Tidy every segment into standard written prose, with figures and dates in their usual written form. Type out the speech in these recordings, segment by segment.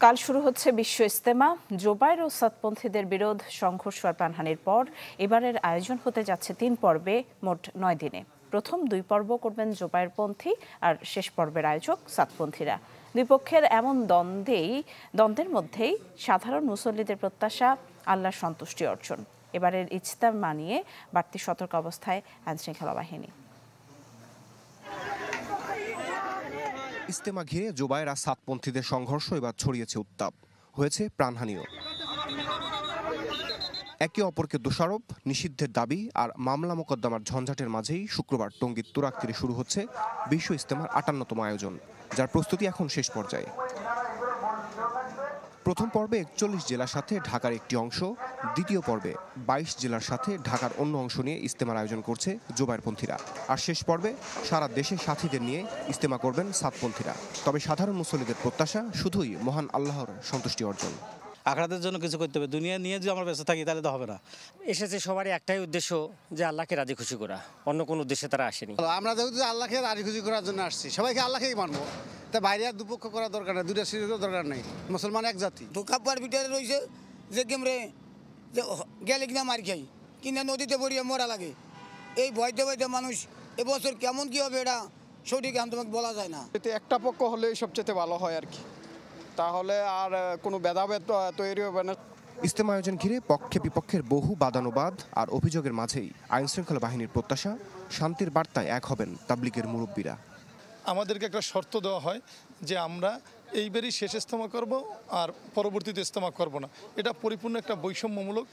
কাল শুরু হচ্ছে বিশ্ব ইজতেমা। জোবায়ের ও সাতপন্থীদের বিরোধ, সংঘর্ষ আর প্রাণহানির পর এবারের আয়োজন হতে যাচ্ছে 3 পর্বে, মোট 9 দিনে। প্রথম 2 পর্ব করবেন জোবায়েরপন্থী আর শেষ পর্বের আয়োজক সাতপন্থীরা। দুই পক্ষের এমন দ্বন্দ্বের মধ্যেই সাধারণ মুসল্লিদের প্রত্যাশা আল্লাহর সন্তুষ্টি অর্জন। এবারের ইজতেমা নিয়ে বাড়তি সতর্ক অবস্থায় আইনশৃঙ্খলা বাহিনী। ইজতেমা ঘিরে জোবায়ের আর সাতপন্থীদের সংঘর্ষ এবার ছড়িয়েছে উত্তাপ, হয়েছে প্রাণহানিও। একে অপরকে দোষারোপ, নিষিদ্ধের দাবি আর মামলা মোকদ্দমার ঝঞ্ঝাটের মাঝেই শুক্রবার টঙ্গীর তুরাগ তীরে শুরু হচ্ছে বিশ্ব ইজতেমার 58তম আয়োজন, যার প্রস্তুতি এখন শেষ পর্যায়ে। প্রথম পর্বে 41 জেলার সাথে ঢাকার একটি অংশ, দ্বিতীয় পর্বে 22 জেলার সাথে ঢাকার অন্য অংশ নিয়ে ইজতেমার আয়োজন করছে জোবায়েরপন্থীরা। আর শেষ পর্বে সারা দেশে সাথীদের নিয়ে ইজতেমা করবেন সাতপন্থীরা। তবে সাধারণ মুসল্লিদের প্রত্যাশা শুধুই মহান আল্লাহর সন্তুষ্টি অর্জন। আখেরাতের জন্য কিছু করতে হবে, দুনিয়া নিয়ে যদি আমরা ব্যস্ত থাকি তাহলে তো হবে না। এসেছে সবারই একটাই উদ্দেশ্য, যে আল্লাহকে রাজি খুশি করা, অন্য কোনো উদ্দেশ্যে তারা আসেনি। আমরা যেহেতু আল্লাহকে রাজি খুশি করার জন্য আসছি, সবাইকে আল্লাহকেই মানবো, তা বাইরে আর দুপক্ষ করার দরকার নেই, দুইটা সিরিজের দরকার নেই। মুসলমান এক জাতি। ধোকাপার ভিতরে রয়েছে যে কেমরে গেলে কিনা মার খাই, কিনা নদীতে পড়িয়ে মরা লাগে। এই ভয়তে ভয়তে মানুষ এবছর কেমন কি হবে এটা সঠিক তোমাকে বলা যায় না। এতে একটা পক্ষ হলে সবচেয়ে ভালো হয় আর কি, তাহলে আর কোনো ভেদাভেদ তৈরি হবে না। ইজতেমা আয়োজন ঘিরে পক্ষে বিপক্ষের বহু বাদানুবাদ আর অভিযোগের মাঝেই আইনশৃঙ্খলা বাহিনীর প্রত্যাশা, শান্তির বার্তায় এক হবেন তাবলিগের মুরব্বীরা। আমাদেরকে একটা শর্ত দেওয়া হয় যে আমরা এইবারই শেষ ইজতেমা করব আর পরবর্তীতে ইজতেমা করব না। এটা পরিপূর্ণ একটা বৈষম্যমূলক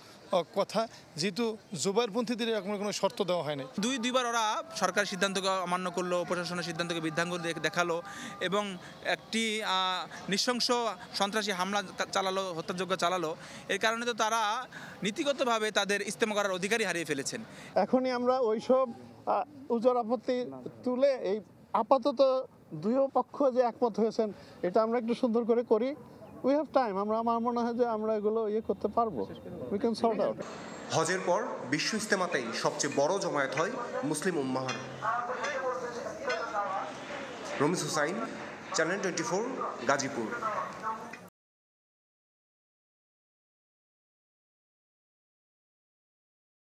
কথা, যেহেতু জোবায়েরপন্থীদের এরকম কোনো শর্ত দেওয়া হয়নি। দুইবার ওরা সরকার সিদ্ধান্তকে অমান্য করলো, প্রশাসনের সিদ্ধান্তকে বৃদ্ধাঙ্গুল দেখালো এবং একটি নৃশংস সন্ত্রাসী হামলা চালালো, হত্যাযজ্ঞ চালালো। এর কারণে তো তারা নীতিগতভাবে তাদের ইজতেমা করার অধিকারই হারিয়ে ফেলেছেন। এখনই আমরা ওইসব উজর আপত্তি তুলে এই আপাতত দুই পক্ষ যে একমত হয়েছেন এটা আমরা একটু সুন্দর করে করি। উই হ্যাভ টাইম, আমার মনে হয় যে আমরা এগুলো করতে পারবো। We can sort out. হজের পর বিশ্ব ইজতেমাতেই সবচেয়ে বড় জমায়েত হয় মুসলিম উম্মাহর। রমিজ হুসাইন, চ্যানেল 24, গাজীপুর।